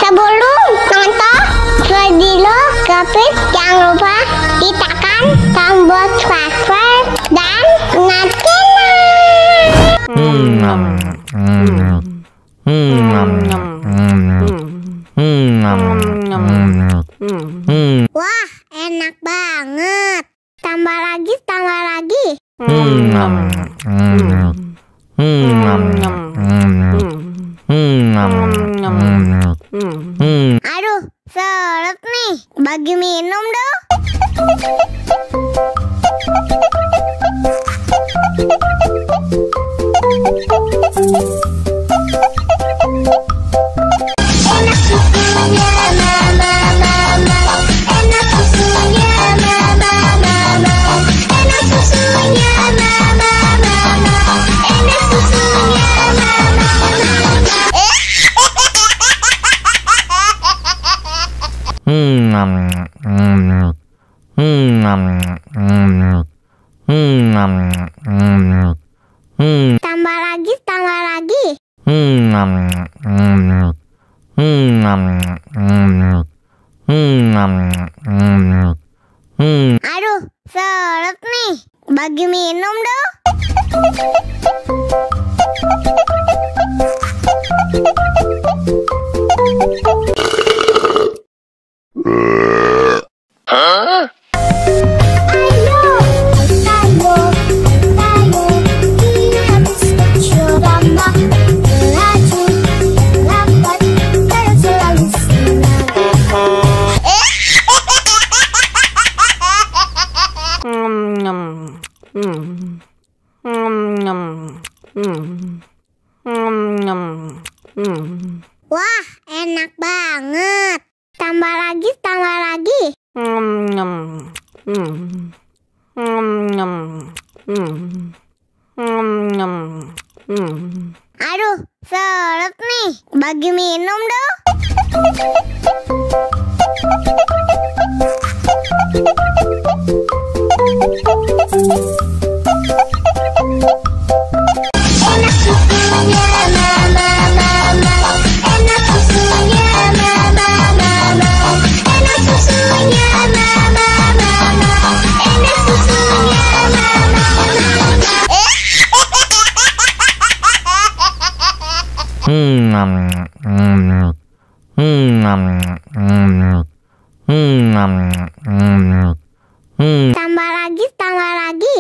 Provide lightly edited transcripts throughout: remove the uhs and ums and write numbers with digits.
Sebelum nonton video Gapit, jangan lupa tekan tombol subscribe dan Wah, enak banget. Tambah lagi, tambah lagi. Aduh, seret nih. Bagi minum dong. Enak susunya mama, enak susunya mama, enak susunya mama, enak susunya mama. Tambah lagi, tambah lagi. Aduh, seret nih. Bagi minum dong. Wah, enak banget. Tambah lagi, tambah lagi. Aduh, seret nih. Bagi minum dong. Enak susunya mama, enak susunya mama, enak susunya mama, enak susunya mama. Tambah lagi, tambah lagi.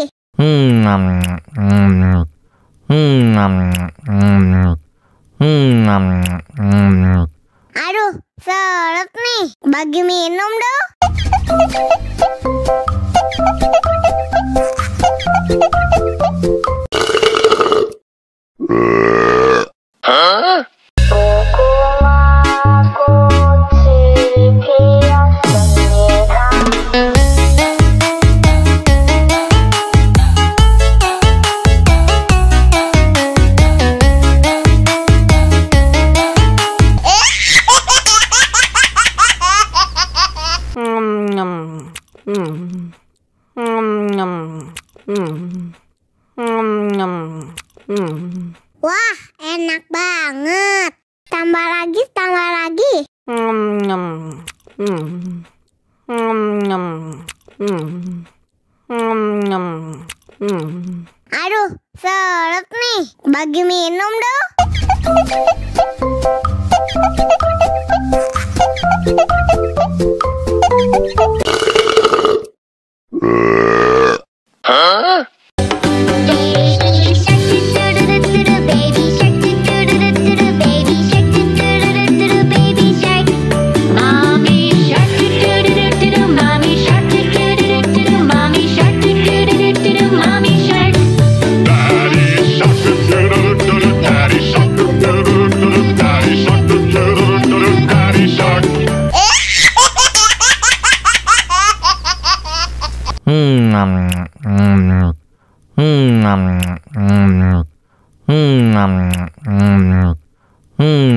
Aduh, seret nih. Bagi minum dong. Wah, enak banget. Tambah lagi, tambah lagi. Aduh, seret nih. Bagi minum dong.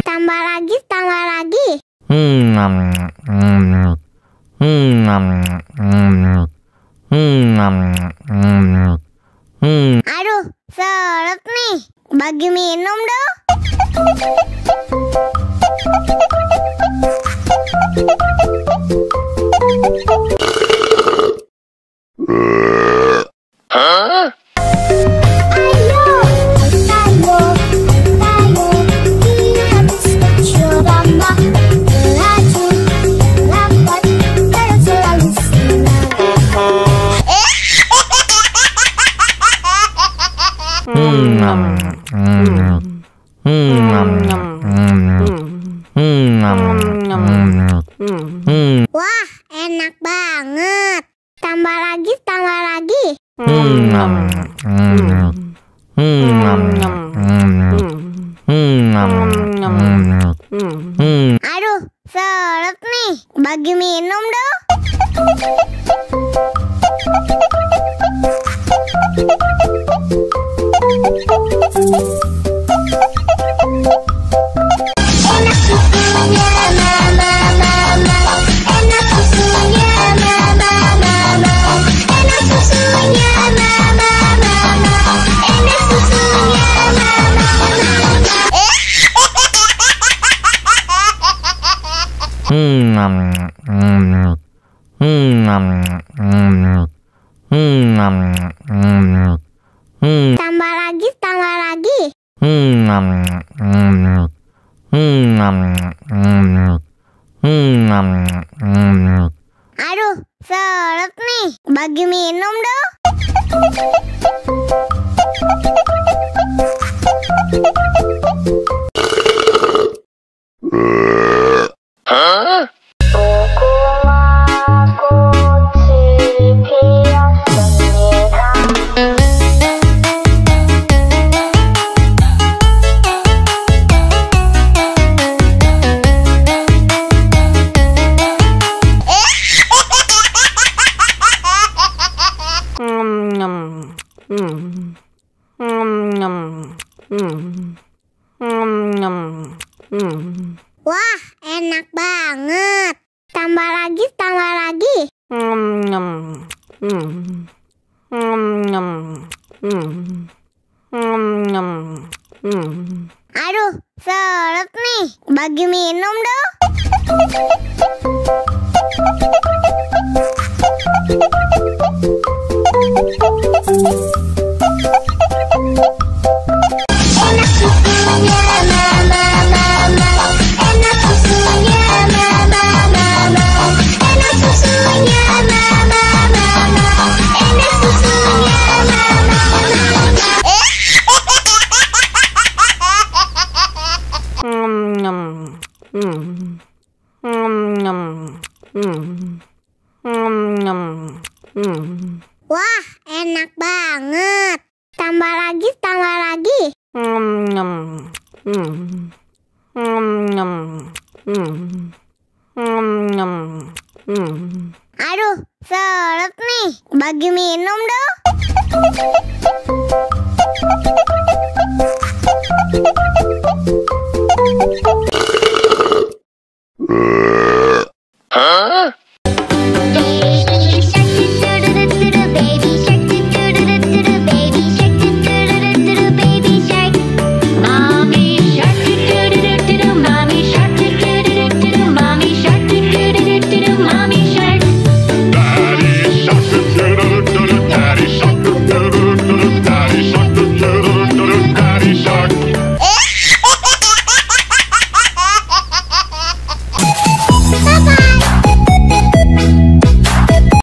Tambah lagi, tambah lagi. Aduh, seret nih. Bagi minum dong. Wah, enak banget. Tambah lagi, tambah lagi. Aduh, seret nih. Bagi minum dong. Enak susunya mama, enak susunya mama, enak susunya mama, enak susunya mama. Tambah lagi, tambah lagi. Aduh, seret nih. Bagi minum dong. Wah, enak banget. Tambah lagi, tambah lagi. Aduh, seret nih. Bagi minum dong. Enak susunya mama, enak susunya mama, enak susunya mama, enak susunya mama. Wah, enak banget. Tambah lagi, tambah lagi. Aduh, seret nih. Bagi minum dong.